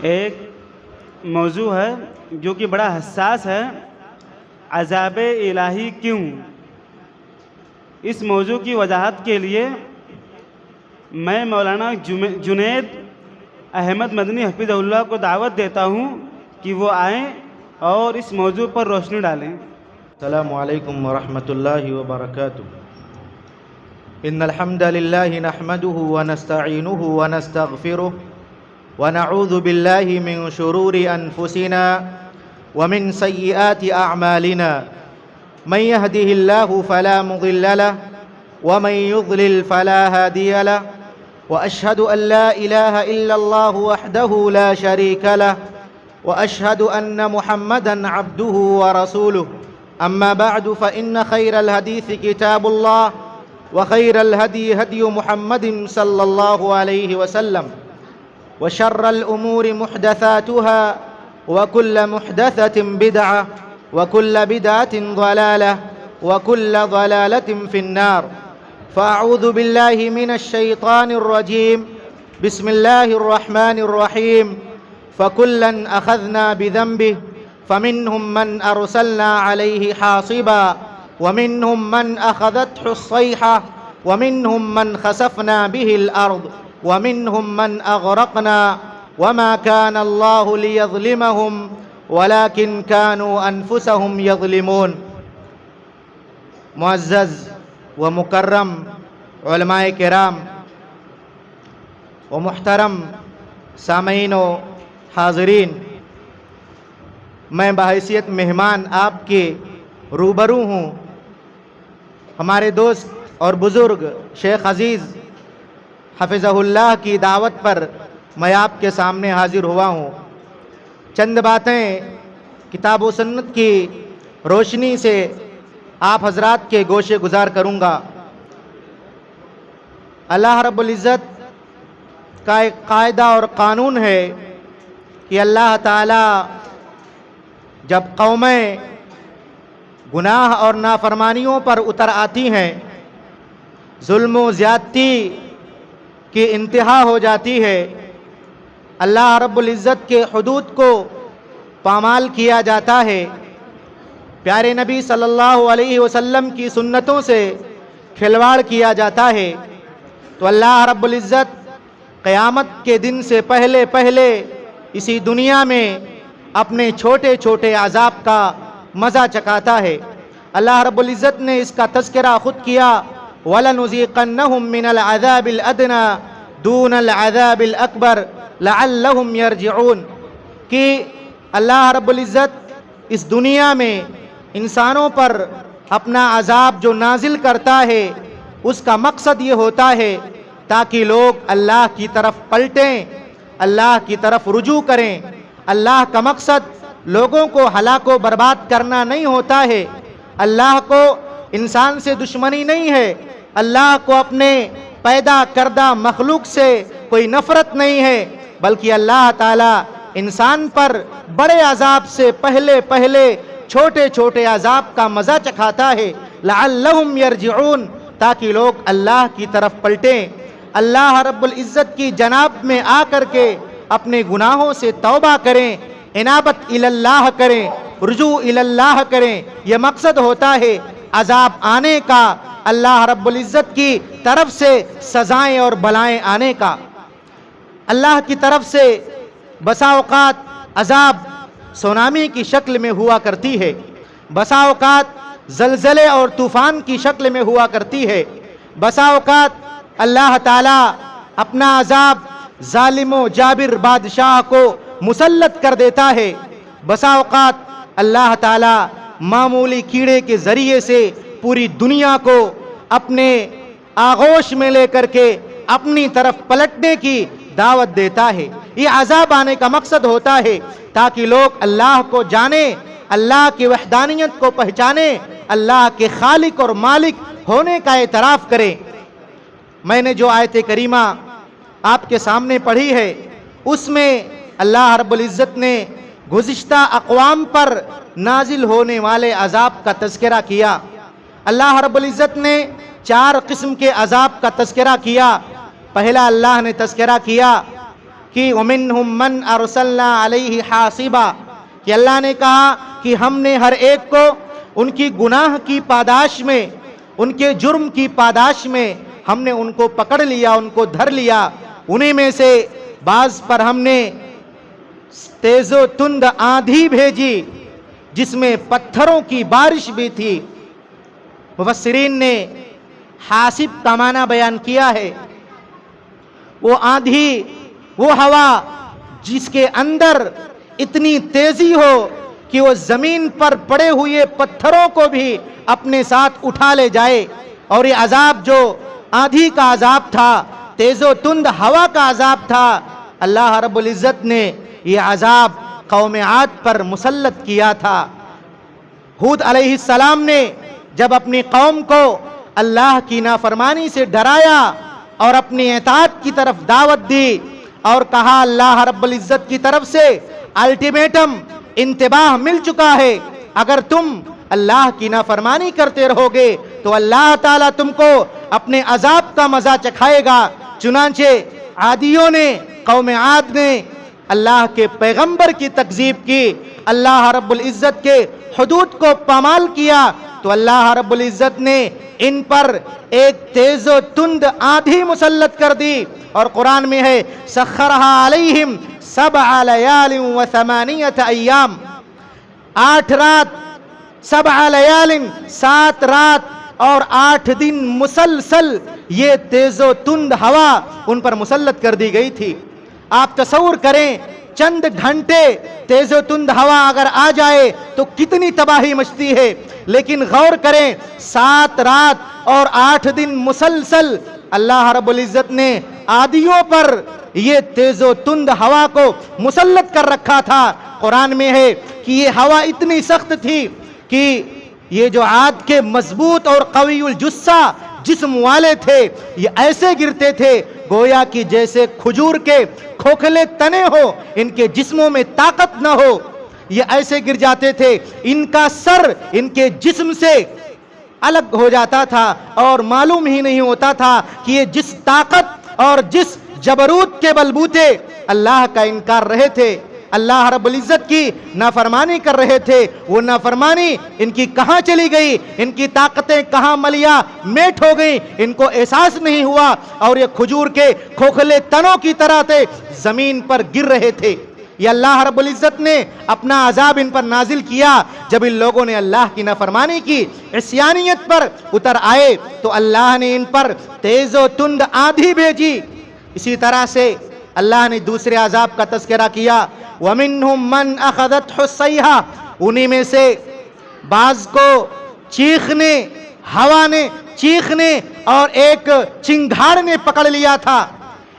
ایک موضوع ہے جو کہ بڑا حساس ہے، عذاب الہی کیوں؟ اس موضوع کی وضاحت کے لیے میں مولانا جنید احمد مدنی حفظہ اللہ کو دعوت دیتا ہوں کہ وہ آئیں اور اس موضوع پر روشنی ڈالیں۔ السلام علیکم ورحمۃ اللہ وبرکاتہ۔ ان الحمد للہ نحمده ونستعینه ونستغفره ونعوذ باللہ من شرور انفسنا ومن سیئات اعمالنا من يهده الله فلا مضل له ومن يضلل فلا هادي له واشهد ان لا اله الا الله وحده لا شريك له واشهد ان محمدا عبده ورسوله اما بعد فان خير الحديث كتاب الله وخير الهدي هدي محمد صلى الله عليه وسلم وشر الامور محدثاتها وكل محدثة بدعة وكل بدعة ضلالة وكل ضلالة في النار فأعوذ بالله من الشيطان الرجيم بسم الله الرحمن الرحيم فكلا أخذنا بذنبه فمنهم من أرسلنا عليه حاصبا ومنهم من أخذته الصيحة ومنهم من خسفنا به الأرض ومنهم من أغرقنا وما كان الله ليظلمهم ولكن كانوا أنفسهم يظلمون۔ معزز و مکرم علماء کرام و محترم سامعین و حاضرین، میں بحیثیت مہمان آپ کے روبرو ہوں۔ ہمارے دوست اور بزرگ شیخ عزیز حفظہ اللہ کی دعوت پر میں آپ کے سامنے حاضر ہوا ہوں۔ چند باتیں کتاب و سنت کی روشنی سے آپ حضرات کے گوشے گزار کروں گا۔ اللہ رب العزت کا ایک قاعدہ اور قانون ہے کہ اللہ تعالی جب قومیں گناہ اور نافرمانیوں پر اتر آتی ہیں، ظلم و زیادتی کی انتہا ہو جاتی ہے، اللہ رب العزت کے حدود کو پامال کیا جاتا ہے، پیارے نبی صلی اللہ علیہ وسلم کی سنتوں سے کھلواڑ کیا جاتا ہے، تو اللہ رب العزت قیامت کے دن سے پہلے اسی دنیا میں اپنے چھوٹے چھوٹے عذاب کا مزہ چکھاتا ہے۔ اللہ رب العزت نے اس کا تذکرہ خود کیا، وَلَنُذِيقَنَّهُم مِّنَ الْعَذَابِ الْأَدْنَىٰ دُونَ الْعَذَابِ الْأَكْبَرِ لَعَلَّهُمْ يَرْجِعُونَ، کہ اللہ رب العزت اس دنیا میں انسانوں پر اپنا عذاب جو نازل کرتا ہے، اس کا مقصد یہ ہوتا ہے تاکہ لوگ اللہ کی طرف پلٹیں، اللہ کی طرف رجوع کریں۔ اللہ کا مقصد لوگوں کو ہلاک و برباد کرنا نہیں ہوتا ہے، اللہ کو انسان سے دشمنی نہیں ہے، اللہ کو اپنے پیدا کردہ مخلوق سے کوئی نفرت نہیں ہے، بلکہ اللہ تعالی انسان پر بڑے عذاب سے پہلے چھوٹے چھوٹے عذاب کا مزہ چکھاتا ہے، لعلہم یرجعون، تاکہ لوگ اللہ کی طرف پلٹیں، اللہ رب العزت کی جناب میں آ کر کے اپنے گناہوں سے توبہ کریں، انابت اللہ کریں، رجوع اللہ کریں۔ یہ مقصد ہوتا ہے عذاب آنے کا، اللہ رب العزت کی طرف سے سزائیں اور بلائیں آنے کا۔ اللہ کی طرف سے بسا اوقات عذاب سونامی کی شکل میں ہوا کرتی ہے، بسا اوقات زلزلے اور طوفان کی شکل میں ہوا کرتی ہے، بسا اوقات اللہ تعالی اپنا عذاب ظالم و جابر بادشاہ کو مسلط کر دیتا ہے، بسا اوقات اللہ تعالی معمولی کیڑے کے ذریعے سے پوری دنیا کو اپنے آغوش میں لے کر کے اپنی طرف پلٹنے کی دعوت دیتا ہے۔ یہ عذاب آنے کا مقصد ہوتا ہے تاکہ لوگ اللہ کو جانیں، اللہ کی وحدانیت کو پہچانیں، اللہ کے خالق اور مالک ہونے کا اعتراف کریں۔ میں نے جو آیت کریمہ آپ کے سامنے پڑھی ہے، اس میں اللہ رب العزت نے گزشتہ اقوام پر نازل ہونے والے عذاب کا تذکرہ کیا۔ اللہ رب العزت نے 4 قسم کے عذاب کا تذکرہ کیا۔ پہلا اللہ نے تذکرہ کیا کہ وَمِنْهُمْ مَنْ أَرْسَلْنَا عَلَيْهِ حَاصِبًا، کہ اللہ نے کہا کہ ہم نے ہر ایک کو ان کی گناہ کی پاداش میں، ان کے جرم کی پاداش میں ہم نے ان کو پکڑ لیا، ان کو دھر لیا۔ انہی میں سے بعض پر ہم نے تیز و تند آندھی بھیجی جس میں پتھروں کی بارش بھی تھی۔ مفسرین نے حاسب کا معنی بیان کیا ہے، وہ آندھی، وہ ہوا جس کے اندر اتنی تیزی ہو کہ وہ زمین پر پڑے ہوئے پتھروں کو بھی اپنے ساتھ اٹھا لے جائے۔ اور یہ عذاب جو آندھی کا عذاب تھا، تیز و تند ہوا کا عذاب تھا، اللہ رب العزت نے یہ عذاب قوم عاد پر مسلط کیا تھا۔ ہود علیہ السلام نے جب اپنی قوم کو اللہ کی نافرمانی سے ڈرایا اور اپنی اطاعت کی طرف دعوت دی اور کہا اللہ رب العزت کی طرف سے الٹیمیٹم، انتباہ مل چکا ہے، اگر تم اللہ کی نافرمانی کرتے رہو گے تو اللہ تعالیٰ تم کو اپنے عذاب کا مزہ چکھائے گا۔ چنانچہ عادیوں نے، قوم عاد نے اللہ کے پیغمبر کی تکذیب کی، اللہ رب العزت کے حدود کو پامال کیا، تو اللہ رب العزت نے ان پر ایک تیز و تند آندھی مسلط کر دی۔ اور قرآن میں ہے سخرہا علیہم 7 لیال و 8 ایام، 8 رات، 7 لیال 7 رات اور 8 دن مسلسل یہ تیز و تند ہوا ان پر مسلط کر دی گئی تھی۔ آپ تصور کریں چند گھنٹے تیز و تند ہوا اگر آ جائے تو کتنی تباہی مچتی ہے، لیکن غور کریں 7 رات اور 8 دن مسلسل اللہ رب العزت نے عادیوں پر یہ تیز و تند ہوا کو مسلط کر رکھا تھا۔ قرآن میں ہے کہ یہ ہوا اتنی سخت تھی کہ یہ جو عاد کے مضبوط اور قوی الجثہ جسم والے تھے، یہ ایسے گرتے تھے گویا کہ جیسے کھجور کے کھوکھلے تنے ہو، ان کے جسموں میں طاقت نہ ہو، یہ ایسے گر جاتے تھے، ان کا سر ان کے جسم سے الگ ہو جاتا تھا اور معلوم ہی نہیں ہوتا تھا کہ یہ جس طاقت اور جس جبروت کے بلبوتے اللہ کا انکار رہے تھے، اللہ رب العزت کی نافرمانی کر رہے تھے، وہ نافرمانی ان کی کہاں چلی گئی، ان کی طاقتیں کہاں ملیا میٹ ہو گئی، ان کو احساس نہیں ہوا، اور یہ کھجور کے کھوکھلے تنوں کی طرح تھے، زمین پر گر رہے تھے۔ یہ اللہ رب العزت نے اپنا عذاب ان پر نازل کیا جب ان لوگوں نے اللہ کی نافرمانی کی، عصیانیت پر اتر آئے تو اللہ نے ان پر تیز و تند آندھی بھیجی۔ اسی طرح سے اللہ نے دوسرے عذاب کا تذکرہ کیا، وَمِنْهُمْ مَنْ أَخَذَتْهُ الصَّيْحَةُ، انہی میں سے بعض کو چیخنے، ہوا نے چیخنے اور ایک چنگھاڑ نے پکڑ لیا تھا۔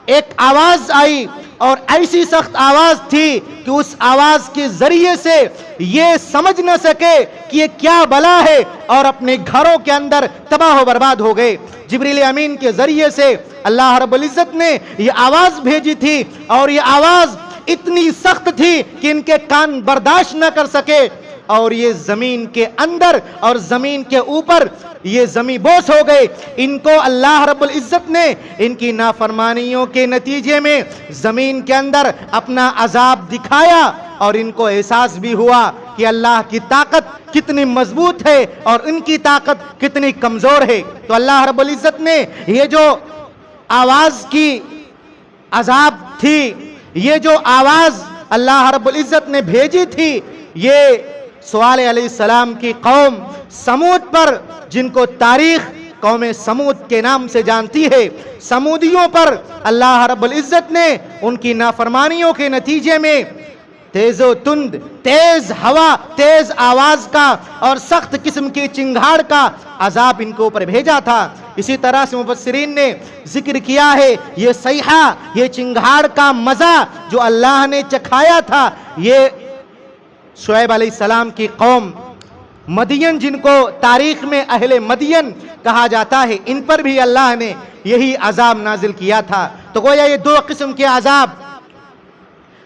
ایک آواز آئی اور ایسی سخت آواز تھی کہ اس آواز کے ذریعے سے یہ سمجھ نہ سکے کہ یہ کیا بلا ہے، اور اپنے گھروں کے اندر تباہ و برباد ہو گئے۔ جبریل امین کے ذریعے سے اللہ رب العزت نے یہ آواز بھیجی تھی، اور یہ آواز اتنی سخت تھی کہ ان کے کان برداشت نہ کر سکے، اور یہ زمین کے اندر اور زمین کے اوپر یہ زمین بوس ہو گئے۔ ان کو اللہ رب العزت نے ان کی نافرمانیوں کے نتیجے میں زمین کے اندر اپنا عذاب دکھایا، اور ان کو احساس بھی ہوا کہ اللہ کی طاقت کتنی مضبوط ہے اور ان کی طاقت کتنی کمزور ہے۔ تو اللہ رب العزت نے یہ جو آواز کی عذاب تھی، یہ جو آواز اللہ رب العزت نے بھیجی تھی، یہ صالح علیہ السلام کی قوم سمود پر، جن کو تاریخ قوم سمود کے نام سے جانتی ہے، سمودیوں پر اللہ رب العزت نے ان کی نافرمانیوں کے نتیجے میں تیز و تند، تیز ہوا، تیز آواز کا اور سخت قسم کی چنگھاڑ کا عذاب ان کے اوپر بھیجا تھا۔ اسی طرح سے مفسرین نے ذکر کیا ہے یہ صیحہ، یہ چنگھاڑ کا مزہ جو اللہ نے چکھایا تھا، یہ شعیب علیہ السلام کی قوم مدین، جن کو تاریخ میں اہل مدین کہا جاتا ہے، ان پر بھی اللہ نے یہی عذاب نازل کیا تھا۔ تو گویا یہ دو قسم کے عذاب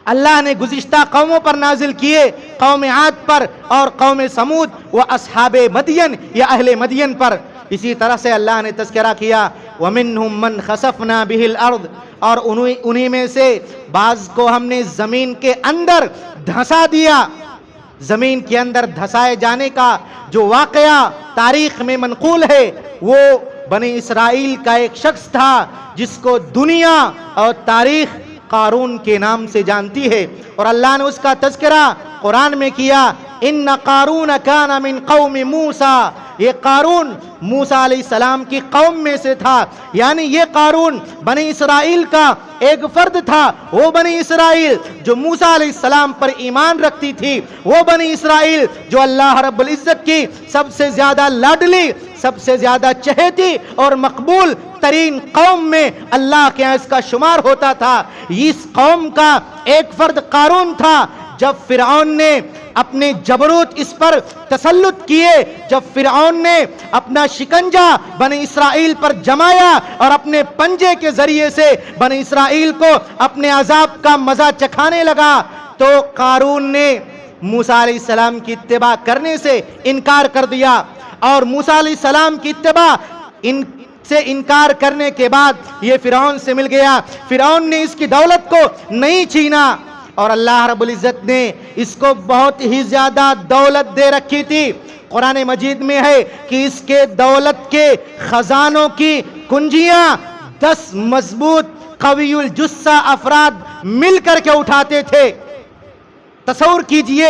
اللہ نے گزشتہ قوموں پر نازل کیے، قوم عاد پر اور قوم سمود و اصحاب مدین یا اہل مدین پر۔ اسی طرح سے اللہ نے تذکرہ کیا ومنہم من خسفنا بہ الارض، اور انہی میں سے بعض کو ہم نے زمین کے اندر دھنسا دیا۔ زمین کے اندر دھسائے جانے کا جو واقعہ تاریخ میں منقول ہے وہ بنی اسرائیل کا ایک شخص تھا جس کو دنیا اور تاریخ قارون کے نام سے جانتی ہے، اور اللہ نے اس کا تذکرہ قرآن میں کیا، ان قارون کان من قوم موسیٰ، یہ قارون موسیٰ علیہ السلام کی قوم میں سے تھا، یعنی یہ قارون بنی اسرائیل کا ایک فرد تھا، وہ بنی اسرائیل جو موسیٰ علیہ السلام پر ایمان رکھتی تھی، وہ بنی اسرائیل جو اللہ رب العزت کی سب سے زیادہ لاڈلی، سب سے زیادہ چہیتی اور مقبول ترین قوم میں اللہ کے ہاں اس کا شمار ہوتا تھا۔ اس قوم کا ایک فرد قارون تھا۔ جب فرعون نے اپنے جبروت اس پر تسلط کیے، جب فرعون نے اپنا شکنجہ بنی اسرائیل پر جمایا اور اپنے پنجے کے ذریعے سے بنی اسرائیل کو اپنے عذاب کا مزہ چکھانے لگا، تو قارون نے موسیٰ علیہ السلام کی اتباع کرنے سے انکار کر دیا، اور موسیٰ علیہ السلام کی اتباع سے انکار کرنے کے بعد یہ فرعون سے مل گیا۔ فرعون نے اس کی دولت کو نہیں چھینا، اور اللہ رب العزت نے اس کو بہت ہی زیادہ دولت دے رکھی تھی۔ قرآن مجید میں ہے کہ اس کے دولت کے خزانوں کی کنجیاں 10 مضبوط قوی الجثہ افراد مل کر کے اٹھاتے تھے۔ تصور کیجئے،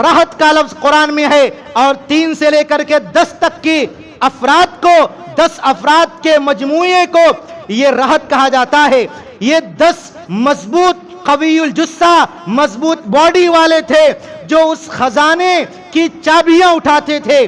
رہط کا لفظ قرآن میں ہے، اور 3 سے لے کر کے 10 تک کی افراد کو، 10 افراد کے مجموعے کو یہ رہط کہا جاتا ہے۔ یہ 10 مضبوط قوی الجثہ مضبوط باڈی والے تھے جو اس خزانے کی چابیاں اٹھاتے تھے۔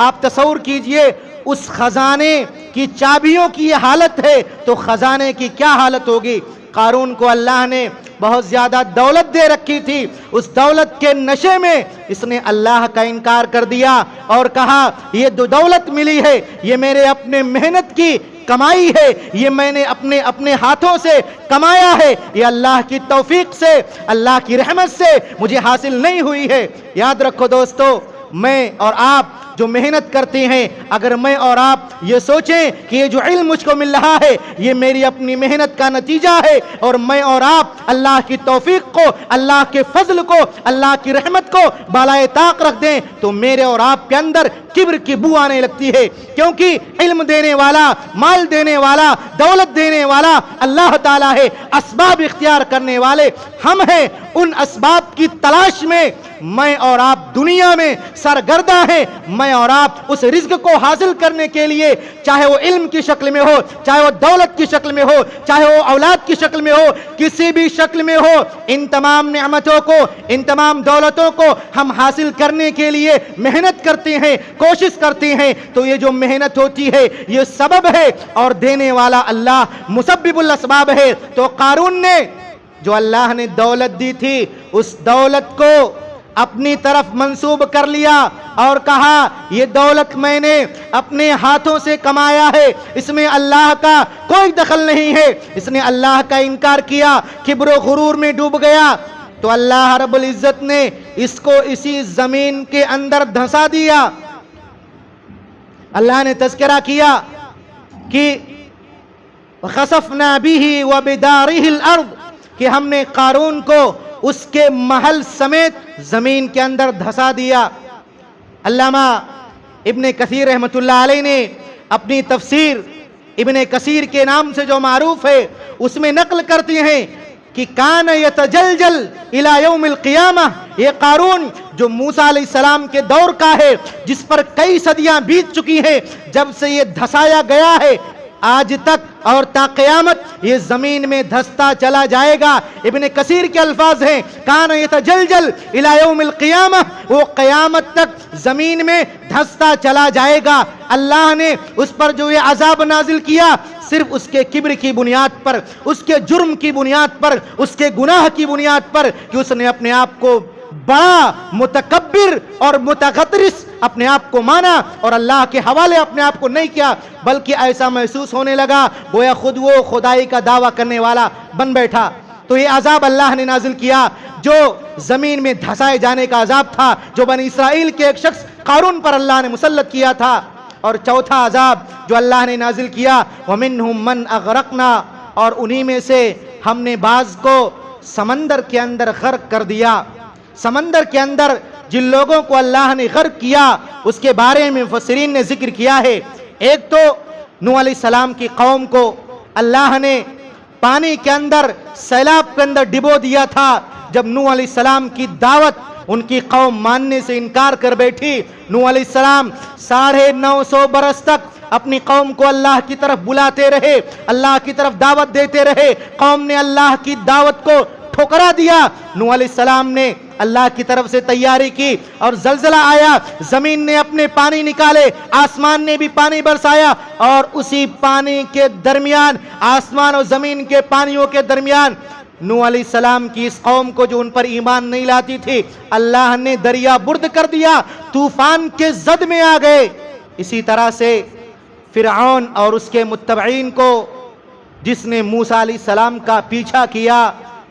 آپ تصور کیجئے، اس خزانے کی چابیوں کی یہ حالت ہے تو خزانے کی کیا حالت ہوگی۔ قارون کو اللہ نے بہت زیادہ دولت دے رکھی تھی، اس دولت کے نشے میں اس نے اللہ کا انکار کر دیا اور کہا یہ دولت ملی ہے، یہ میرے اپنے محنت کی کمائی ہے، یہ میں نے اپنے ہاتھوں سے کمایا ہے، یہ اللہ کی توفیق سے، اللہ کی رحمت سے مجھے حاصل نہیں ہوئی ہے۔ یاد رکھو دوستو، میں اور آپ جو محنت کرتے ہیں، اگر میں اور آپ یہ سوچیں کہ یہ جو علم مجھ کو مل رہا ہے یہ میری اپنی محنت کا نتیجہ ہے، اور میں اور آپ اللہ کی توفیق کو، اللہ کے فضل کو، اللہ کی رحمت کو بالائے طاق رکھ دیں تو میرے اور آپ کے اندر کبر کی بو آنے لگتی ہے، کیونکہ علم دینے والا، مال دینے والا، دولت دینے والا اللہ تعالیٰ ہے، اسباب اختیار کرنے والے ہم ہیں۔ ان اسباب کی تلاش میں اور آپ دنیا میں سرگردہ ہیں۔ میں اور آپ اس رزق کو حاصل کرنے کے لیے، چاہے وہ علم کی شکل میں ہو، چاہے وہ دولت کی شکل میں ہو، چاہے وہ اولاد کی شکل میں ہو، کسی بھی شکل میں ہو، ان تمام نعمتوں کو، ان تمام دولتوں کو ہم حاصل کرنے کے لیے محنت کرتے ہیں، کوشش کرتے ہیں، تو یہ جو محنت ہوتی ہے یہ سبب ہے اور دینے والا اللہ مسبب الاسباب ہے۔ تو قارون نے جو اللہ نے دولت دی تھی اس دولت کو اپنی طرف منسوب کر لیا اور کہا یہ دولت میں نے اپنے ہاتھوں سے کمایا ہے، اس میں اللہ کا کوئی دخل نہیں ہے۔ اس نے اللہ کا انکار کیا، کبر و غرور میں ڈوب گیا، تو اللہ رب العزت نے اس کو اسی زمین کے اندر دھنسا دیا۔ اللہ نے تذکرہ کیا کہ خسفنا به وبداره الارض، کہ ہم نے قارون کو اس کے محل سمیت زمین کے اندر دھسا دیا۔ علامہ ابن کثیر رحمۃ اللہ علیہ نے اپنی تفسیر ابن کثیر کے نام سے جو معروف ہے اس میں نقل کرتے ہیں کہ کان یتجلجل الی یوم القیامہ، یہ قارون جو موسیٰ علیہ السلام کے دور کا ہے، جس پر کئی صدیاں بیت چکی ہیں، جب سے یہ دھسایا گیا ہے آج تک اور تا قیامت یہ زمین میں دھستا چلا جائے گا۔ ابن کثیر کے الفاظ ہیں کان یتجلجل الی یوم القیامہ، وہ قیامت تک زمین میں دھستا چلا جائے گا۔ اللہ نے اس پر جو یہ عذاب نازل کیا صرف اس کے کبر کی بنیاد پر، اس کے جرم کی بنیاد پر، اس کے گناہ کی بنیاد پر کہ اس نے اپنے آپ کو بڑا متکبر اور متغطرس اپنے آپ کو مانا اور اللہ کے حوالے اپنے آپ کو نہیں کیا، بلکہ ایسا محسوس ہونے لگا گویا خود وہ خدائی کا دعویٰ کرنے والا بن بیٹھا۔ تو یہ عذاب اللہ نے نازل کیا جو زمین میں دھسائے جانے کا عذاب تھا، جو بنی اسرائیل کے ایک شخص قارون پر اللہ نے مسلط کیا تھا۔ اور چوتھا عذاب جو اللہ نے نازل کیا وَمِنْهُمْ مَنْ أَغْرَقْنَا، اور انہی میں سے ہم نے بعض کو سمندر کے اندر غرق کر دیا۔ سمندر کے اندر جن لوگوں کو اللہ نے غرق کیا اس کے بارے میں مفسرین نے ذکر کیا ہے۔ ایک تو نوح علیہ السلام کی قوم کو اللہ نے پانی کے اندر سیلاب کے اندر ڈبو دیا تھا۔ جب نوح علیہ السلام کی دعوت ان کی قوم ماننے سے انکار کر بیٹھی، نوح علیہ السلام 950 برس تک اپنی قوم کو اللہ کی طرف بلاتے رہے، اللہ کی طرف دعوت دیتے رہے۔ قوم نے اللہ کی دعوت کو ٹھکرا دیا۔ نوح علیہ السلام نے اللہ کی طرف سے تیاری کی اور زلزلہ آیا، زمین نے اپنے پانی نکالے، آسمان نے بھی پانی برسایا، اور اسی پانی کے درمیان، آسمان اور زمین کے پانیوں کے درمیان، نوح علیہ السلام کی اس قوم کو جو ان پر ایمان نہیں لاتی تھی، اللہ نے دریا برد کر دیا، طوفان کے زد میں آ گئے۔ اسی طرح سے فرعون اور اس کے متبعین کو، جس نے موسیٰ علیہ السلام کا پیچھا کیا،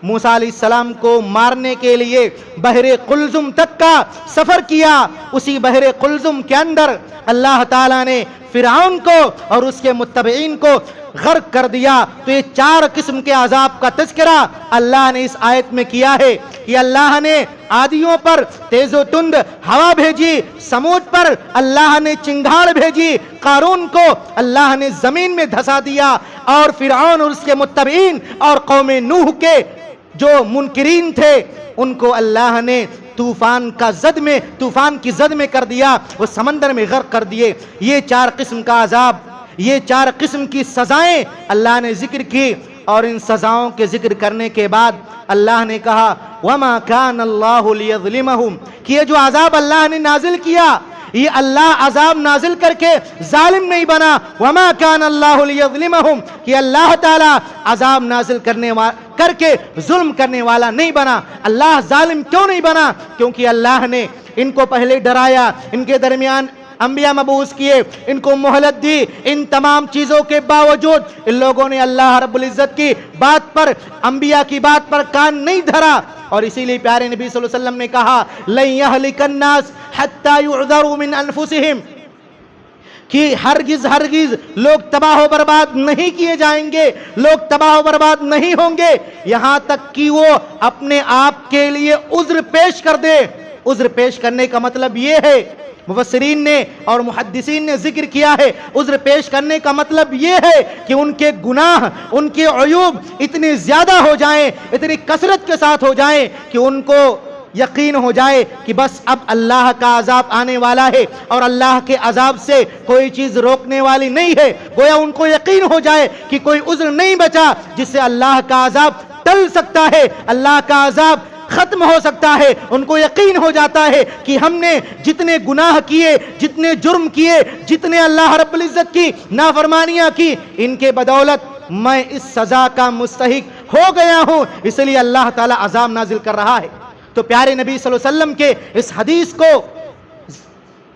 موسیٰ علیہ السلام کو مارنے کے لیے بحر قلزم تک کا سفر کیا، اسی بحر قلزم کے اندر اللہ تعالیٰ نے فرعون کو اور اس کے متبعین کو غرق کر دیا۔ تو یہ 4 قسم کے عذاب کا تذکرہ اللہ نے اس آیت میں کیا ہے کہ اللہ نے عادیوں پر تیز و تند ہوا بھیجی، سمود پر اللہ نے چنگھاڑ بھیجی، قارون کو اللہ نے زمین میں دھسا دیا، اور فرعون اور اس کے متبعین اور قوم نوح کے جو منکرین تھے ان کو اللہ نے طوفان کی زد میں کر دیا، وہ سمندر میں غرق کر دیے۔ یہ 4 قسم کا عذاب، یہ 4 قسم کی سزائیں اللہ نے ذکر کی، اور ان سزاؤں کے ذکر کرنے کے بعد اللہ نے کہا وَمَا كَانَ اللَّهُ لِيَظْلِمَهُمْ، کہ یہ جو عذاب اللہ نے نازل کیا، یہ اللہ عذاب نازل کر کے ظالم نہیں بنا۔ وَمَا كَانَ اللَّهُ لِيَظْلِمَهُمْ، کہ اللہ تعالیٰ عذاب نازل کر کے ظلم کرنے والا نہیں بنا۔ اللہ ظالم کیوں نہیں بنا؟ کیونکہ اللہ نے ان کو پہلے ڈرایا، ان کے درمیان انبیاء مبعوث کیے، ان کو مہلت دی، ان تمام چیزوں کے باوجود ان لوگوں نے اللہ رب العزت کی بات پر، انبیاء کی بات پر کان نہیں دھرا۔ اور اسی لیے پیارے نبی صلی اللہ علیہ وسلم نے کہا لَن يَهْلِكَ النَّاسِ حَتَّى يُعْذَرُوا مِنْ أَنفُسِهِمْ، کہ ہرگز لوگ تباہ و برباد نہیں کیے جائیں گے، لوگ تباہ و برباد نہیں ہوں گے یہاں تک کہ وہ اپنے آپ کے لیے عذر پیش کر دے۔ عذر پیش کرنے کا مطلب یہ ہے، مفسرین نے اور محدثین نے ذکر کیا ہے، عذر پیش کرنے کا مطلب یہ ہے کہ ان کے گناہ، ان کے عیوب اتنے زیادہ ہو جائیں، اتنی کثرت کے ساتھ ہو جائیں کہ ان کو یقین ہو جائے کہ بس اب اللہ کا عذاب آنے والا ہے اور اللہ کے عذاب سے کوئی چیز روکنے والی نہیں ہے۔ گویا ان کو یقین ہو جائے کہ کوئی عذر نہیں بچا جس سے اللہ کا عذاب ٹل سکتا ہے، اللہ کا عذاب ختم ہو سکتا ہے۔ ان کو یقین ہو جاتا ہے کہ ہم نے جتنے گناہ کیے، جتنے جرم کیے، جتنے اللہ رب العزت کی نافرمانیاں کی، ان کے بدولت میں اس سزا کا مستحق ہو گیا ہوں، اس لیے اللہ تعالیٰ عذاب نازل کر رہا ہے۔ تو پیارے نبی صلی اللہ علیہ وسلم کے اس حدیث کو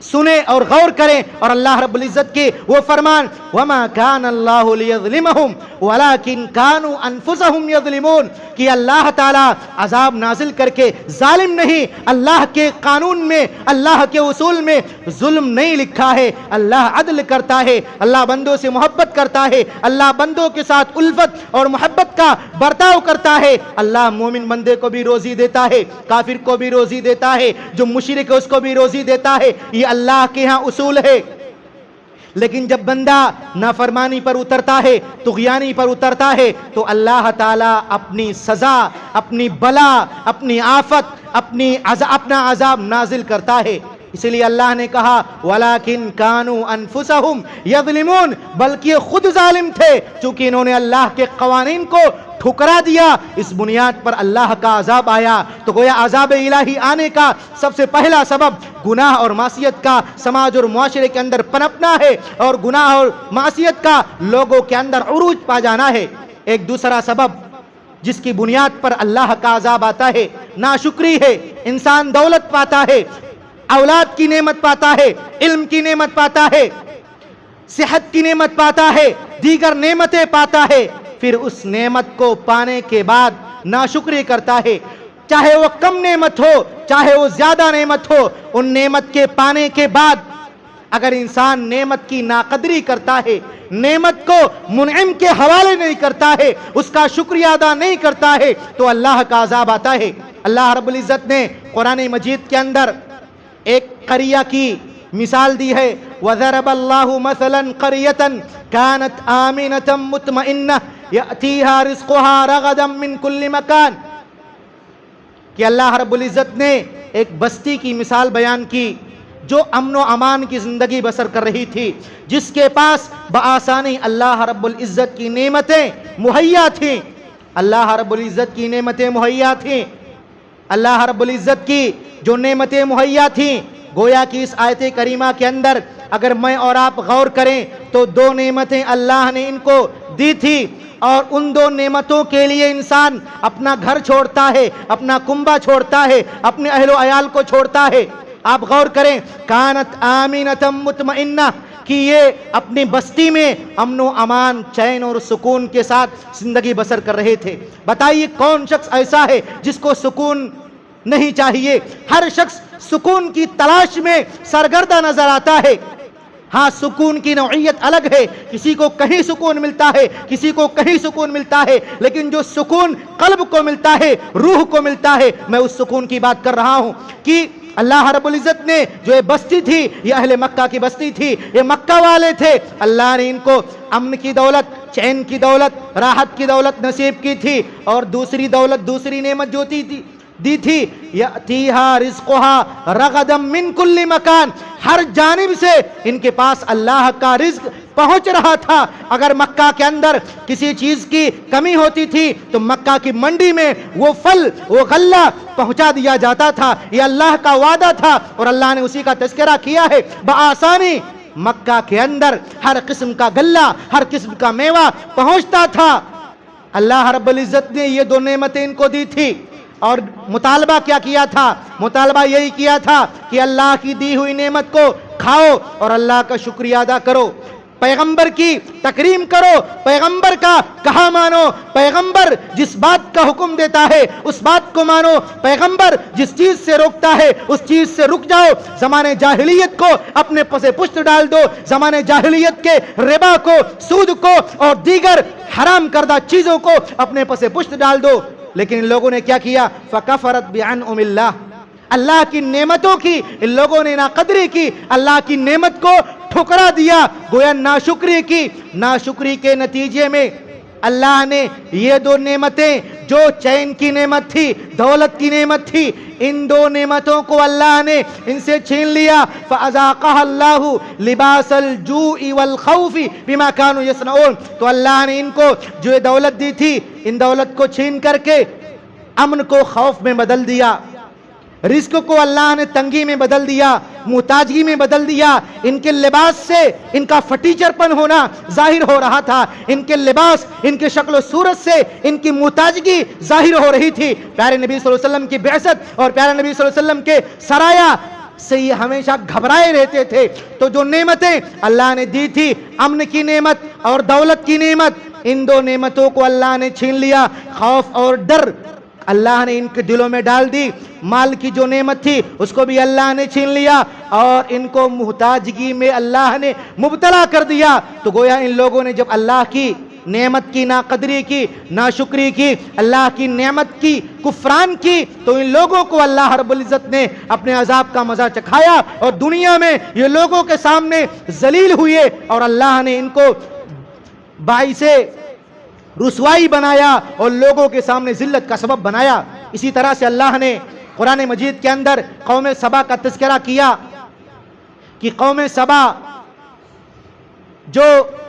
سنیں اور غور کریں، اور اللہ رب العزت کے وہ فرمان وَمَا كَانَ اللَّهُ لِيَظْلِمَهُمْ وَلَكِنْ كَانُوا أَنفُسَهُمْ يَظْلِمُونَ، کہ اللہ تعالیٰ عذاب نازل کر کے ظالم نہیں، اللہ کے قانون میں، اللہ کے اصول میں ظلم نہیں لکھا ہے، اللہ عدل کرتا ہے، اللہ بندوں سے محبت کرتا ہے، اللہ بندوں کے ساتھ الفت اور محبت کا برتاؤ کرتا ہے۔ اللہ مومن بندے کو بھی روزی دیتا ہے، کافر کو بھی روزی دیتا ہے، جو مشرک ہے اس کو بھی روزی دیتا ہے، یہ اللہ کے ہاں اصول ہے۔ لیکن جب بندہ نافرمانی پر اترتا ہے، طغیانی پر اترتا ہے، تو اللہ تعالیٰ اپنی سزا، اپنی بلا، اپنی آفت، اپنا عذاب نازل کرتا ہے۔ اس لیے اللہ نے کہا وَلَكِنْ كَانُوا أَنفُسَهُمْ يَظْلِمُونَ، بلکہ یہ خود ظالم تھے، چونکہ انہوں نے اللہ کے قوانین کو ٹھکرا دیا، اس بنیاد پر اللہ کا عذاب آیا۔ تو گویا عذاب الہی آنے کا سب سے پہلا سبب گناہ اور معصیت کا سماج اور معاشرے کے اندر پنپنا ہے، اور گناہ اور معصیت کا لوگوں کے اندر عروج پا جانا ہے۔ ایک دوسرا سبب جس کی بنیاد پر اللہ کا عذاب آتا ہے ناشکری ہے۔ انسان دولت پاتا ہے، اولاد کی نعمت پاتا ہے، علم کی نعمت پاتا ہے، صحت کی نعمت پاتا ہے، دیگر نعمتیں پاتا ہے، پھر اس نعمت کو پانے کے بعد ناشکری کرتا ہے، چاہے وہ کم نعمت ہو، چاہے وہ زیادہ نعمت ہو، ان نعمت کے پانے کے بعد اگر انسان نعمت کی ناقدری کرتا ہے، نعمت کو منعم کے حوالے نہیں کرتا ہے، اس کا شکریہ ادا نہیں کرتا ہے، تو اللہ کا عذاب آتا ہے۔ اللہ رب العزت نے قرآن مجید کے اندر ایک قریہ کی مثال دی ہے، وَضَرَبَ اللَّهُ مَثَلًا قَرْيَةً كَانَتْ آمِنَةً مُطْمَئِنَّةً يَأْتِيهَا رِزْقُهَا رَغَدًا مِّن كُلِّ مَكَانٍ کہ اللہ رب العزت نے ایک بستی کی مثال بیان کی جو امن و امان کی زندگی بسر کر رہی تھی، جس کے پاس بآسانی اللہ رب العزت کی نعمتیں مہیا تھیں، اللہ رب العزت کی نعمتیں مہیا تھیں، اللہ رب العزت کی جو نعمتیں مہیا تھیں، گویا کہ اس آیت کریمہ کے اندر اگر میں اور آپ غور کریں تو دو نعمتیں اللہ نے ان کو دی تھی، اور ان دو نعمتوں کے لیے انسان اپنا گھر چھوڑتا ہے، اپنا کنبہ چھوڑتا ہے، اپنے اہل و عیال کو چھوڑتا ہے۔ آپ غور کریں، کانت آمینۃ مطمئنہ کہ یہ اپنی بستی میں امن و امان، چین اور سکون کے ساتھ زندگی بسر کر رہے تھے۔ بتائیے کون شخص ایسا ہے جس کو سکون نہیں چاہیے؟ ہر شخص سکون کی تلاش میں سرگردہ نظر آتا ہے۔ ہاں، سکون کی نوعیت الگ ہے، کسی کو کہیں سکون ملتا ہے، کسی کو کہیں سکون ملتا ہے، لیکن جو سکون قلب کو ملتا ہے، روح کو ملتا ہے، میں اس سکون کی بات کر رہا ہوں کہ اللہ رب العزت نے جو یہ بستی تھی، یہ اہل مکہ کی بستی تھی، یہ مکہ والے تھے، اللہ نے ان کو امن کی دولت، چین کی دولت، راحت کی دولت نصیب کی تھی، اور دوسری دولت، دوسری نعمت جو دی تھی، یأتیہا رزقہا رغدا من کل مکان، ہر جانب سے ان کے پاس اللہ کا رزق پہنچ رہا تھا۔ اگر مکہ کے اندر کسی چیز کی کمی ہوتی تھی تو مکہ کی منڈی میں وہ پھل، وہ غلہ پہنچا دیا جاتا تھا، یہ اللہ کا وعدہ تھا، اور اللہ نے اسی کا تذکرہ کیا ہے۔ بآسانی مکہ کے اندر ہر قسم کا غلہ، ہر قسم کا میوہ پہنچتا تھا۔ اللہ رب العزت نے یہ دو نعمتیں ان کو دی تھی، اور مطالبہ کیا کیا تھا؟ مطالبہ یہی کیا تھا کہ اللہ کی دی ہوئی نعمت کو کھاؤ اور اللہ کا شکریہ ادا کرو، پیغمبر کی تکریم کرو، پیغمبر کا کہا مانو، پیغمبر جس بات کا حکم دیتا ہے اس بات کو مانو، پیغمبر جس چیز سے روکتا ہے اس چیز سے رک جاؤ، زمانے جاہلیت کو اپنے پس پشت ڈال دو، زمانے جاہلیت کے ربا کو، سود کو اور دیگر حرام کردہ چیزوں کو اپنے پس پشت ڈال دو۔ لیکن ان لوگوں نے کیا کیا؟ فَكَفَرَتْ بِعَنْعُمِ اللَّهِ، اللہ کی نعمتوں کی ان لوگوں نے ناقدری کی، اللہ کی نعمت کو ٹھکرا دیا، گویا ناشکری کی۔ ناشکری کے نتیجے میں اللہ نے یہ دو نعمتیں، جو چین کی نعمت تھی، دولت کی نعمت تھی، ان دو نعمتوں کو اللہ نے ان سے چھین لیا۔ فَأَذَاقَهَا اللَّهُ لِبَاسَ الْجُوعِ وَالْخَوْفِ بِمَا كَانُوا يَصْنَعُونَ، تو اللہ نے ان کو جو یہ دولت دی تھی، ان دولت کو چھین کر کے امن کو خوف میں بدل دیا، رزق کو اللہ نے تنگی میں بدل دیا، محتاجگی میں بدل دیا۔ ان کے لباس سے ان کا فٹیچر پن ہونا ظاہر ہو رہا تھا، ان کے لباس، ان کے شکل و صورت سے ان کی محتاجگی ظاہر ہو رہی تھی۔ پیارے نبی صلی اللہ علیہ وسلم کی بعثت اور پیارے نبی صلی اللہ علیہ وسلم کے سرایا سے یہ ہمیشہ گھبرائے رہتے تھے۔ تو جو نعمتیں اللہ نے دی تھی، امن کی نعمت اور دولت کی نعمت، ان دو نعمتوں کو اللہ نے چھین لیا۔ خوف اور ڈر اللہ نے ان کے دلوں میں ڈال دی، مال کی جو نعمت تھی اس کو بھی اللہ نے چھین لیا، اور ان کو محتاجگی میں اللہ نے مبتلا کر دیا۔ تو گویا ان لوگوں نے جب اللہ کی نعمت کی ناقدری کی، ناشکری کی، اللہ کی نعمت کی کفران کی، تو ان لوگوں کو اللہ رب العزت نے اپنے عذاب کا مزہ چکھایا، اور دنیا میں یہ لوگوں کے سامنے ذلیل ہوئے، اور اللہ نے ان کو باعث رسوائی بنایا اور لوگوں کے سامنے ذلت کا سبب بنایا۔ اسی طرح سے اللہ نے قرآن مجید کے اندر قوم سبا کا تذکرہ کیا کہ قوم سبا جو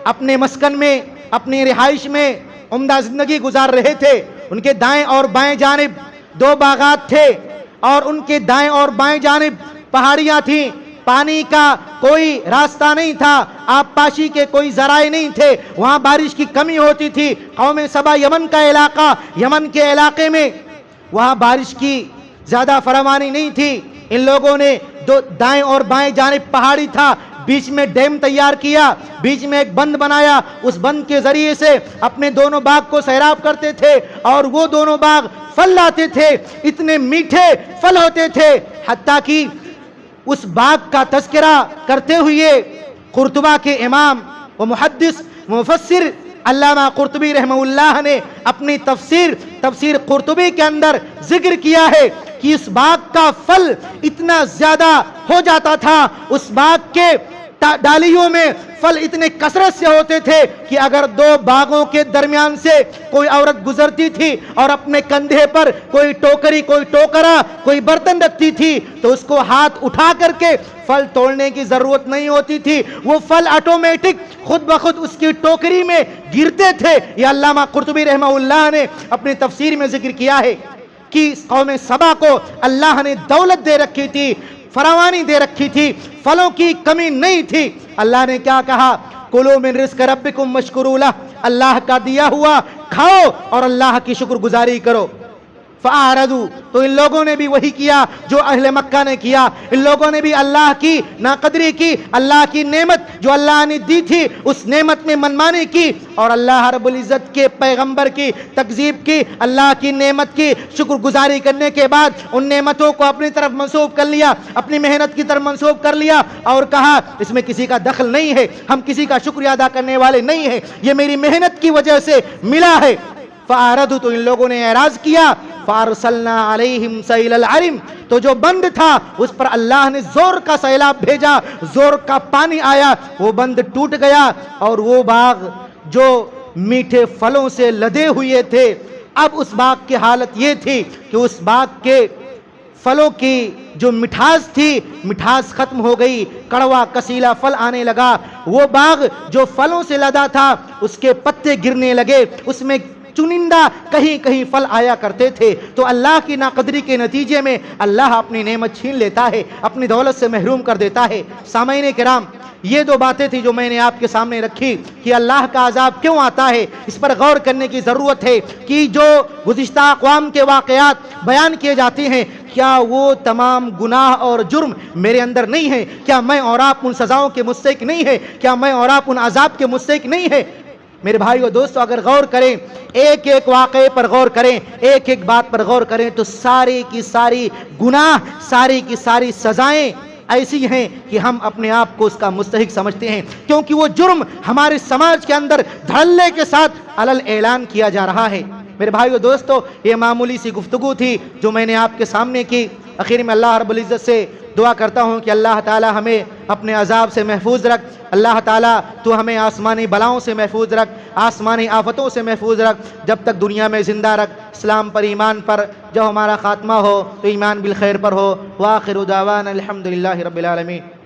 اپنے مسکن میں، اپنی رہائش میں عمدہ زندگی گزار رہے تھے، ان کے دائیں اور بائیں جانب دو باغات تھے، اور ان کے دائیں اور بائیں جانب پہاڑیاں تھیں، پانی کا کوئی راستہ نہیں تھا، آب پاشی کے کوئی ذرائع نہیں تھے، وہاں بارش کی کمی ہوتی تھی۔ قوم سبا یمن کا علاقہ، یمن کے علاقے میں وہاں بارش کی زیادہ فراوانی نہیں تھی۔ ان لوگوں نے دو دائیں اور بائیں جانب پہاڑی تھا، بیچ میں ڈیم تیار کیا، بیچ میں ایک بند بنایا، اس بند کے ذریعے سے اپنے دونوں باغ کو سیراب کرتے تھے، اور وہ دونوں باغ پھل لاتے تھے، اتنے میٹھے پھل ہوتے تھے، حتیٰ کہ اس باغ کا تذکرہ کرتے ہوئے قرطبہ کے امام و محدث مفسر علامہ قرطبی رحمہ اللہ نے اپنی تفسیر قرطبی کے اندر ذکر کیا ہے کہ اس باغ کا پھل اتنا زیادہ ہو جاتا تھا، اس باغ کے ڈالیوں میں پھل اتنے کثرت سے ہوتے تھے کہ اگر دو باغوں کے درمیان سے کوئی عورت گزرتی تھی اور اپنے کندھے پر کوئی ٹوکری، کوئی ٹوکرا، کوئی برتن رکھتی تھی تو اس کو ہاتھ اٹھا کر کے پھل توڑنے کی ضرورت نہیں ہوتی تھی، وہ پھل آٹومیٹک خود بخود اس کی ٹوکری میں گرتے تھے۔ یہ علامہ قرطبی رحمہ اللہ نے اپنی تفسیر میں ذکر کیا ہے کہ قوم سبا کو اللہ نے دولت دے رکھی تھی، فراوانی دے رکھی تھی، پھلوں کی کمی نہیں تھی۔ اللہ نے کیا کہا؟ کلوا من رزق ربکم واشکروا لہ، اللہ کا دیا ہوا کھاؤ اور اللہ کی شکر گزاری کرو۔ فَأَعْرَضُوا، تو ان لوگوں نے بھی وہی کیا جو اہل مکہ نے کیا، ان لوگوں نے بھی اللہ کی ناقدری کی، اللہ کی نعمت جو اللہ نے دی تھی اس نعمت میں منمانی کی اور اللہ رب العزت کے پیغمبر کی تکذیب کی، اللہ کی نعمت کی شکر گزاری کرنے کے بعد ان نعمتوں کو اپنی طرف منسوب کر لیا، اپنی محنت کی طرف منسوب کر لیا اور کہا اس میں کسی کا دخل نہیں ہے، ہم کسی کا شکریہ ادا کرنے والے نہیں ہیں، یہ میری محنت کی وجہ سے ملا ہے۔ فَأَعْرَضُوا، تو ان لوگوں نے اعراض کیا۔ فَأَرْسَلْنَا عَلَيْهِمْ سَيْلَ الْعَرِمِ، تو جو بند تھا اس پر اللہ نے زور کا سیلاب بھیجا، زور کا پانی آیا، وہ بند ٹوٹ گیا اور وہ باغ جو میٹھے پھلوں سے لدے ہوئے تھے، اب اس باغ کی حالت یہ تھی کہ اس باغ کے پھلوں کی جو مٹھاس تھی، مٹھاس ختم ہو گئی، کڑوا کسیلا پھل آنے لگا۔ وہ باغ جو پھلوں سے لدا تھا اس کے پتے گرنے لگے، اس میں چنندہ کہیں کہیں پھل آیا کرتے تھے۔ تو اللہ کی ناقدری کے نتیجے میں اللہ اپنی نعمت چھین لیتا ہے، اپنی دولت سے محروم کر دیتا ہے۔ سامعین کرام، یہ دو باتیں تھی جو میں نے آپ کے سامنے رکھی کہ اللہ کا عذاب کیوں آتا ہے، اس پر غور کرنے کی ضرورت ہے کہ جو گزشتہ اقوام کے واقعات بیان کیے جاتے ہیں کیا وہ تمام گناہ اور جرم میرے اندر نہیں ہے؟ کیا میں اور آپ ان سزاؤں کے مستحق نہیں ہے؟ کیا میں اور آپ ان عذاب کے مستحق نہیں ہے؟ میرے بھائیو دوستو، اگر غور کریں، ایک ایک واقعے پر غور کریں، ایک ایک بات پر غور کریں تو ساری کی ساری گناہ، ساری کی ساری سزائیں ایسی ہیں کہ ہم اپنے آپ کو اس کا مستحق سمجھتے ہیں، کیونکہ وہ جرم ہمارے سماج کے اندر دھڑلے کے ساتھ علل اعلان کیا جا رہا ہے۔ میرے بھائیو دوستو، یہ معمولی سی گفتگو تھی جو میں نے آپ کے سامنے کی۔ آخر میں اللہ رب العزت سے دعا کرتا ہوں کہ اللہ تعالی ہمیں اپنے عذاب سے محفوظ رکھ، اللہ تعالی تو ہمیں آسمانی بلاؤں سے محفوظ رکھ، آسمانی آفتوں سے محفوظ رکھ، جب تک دنیا میں زندہ رکھ، اسلام پر ایمان پر، جب ہمارا خاتمہ ہو تو ایمان بالخیر پر ہو۔ وآخر دعوانا الحمدللہ رب العالمین۔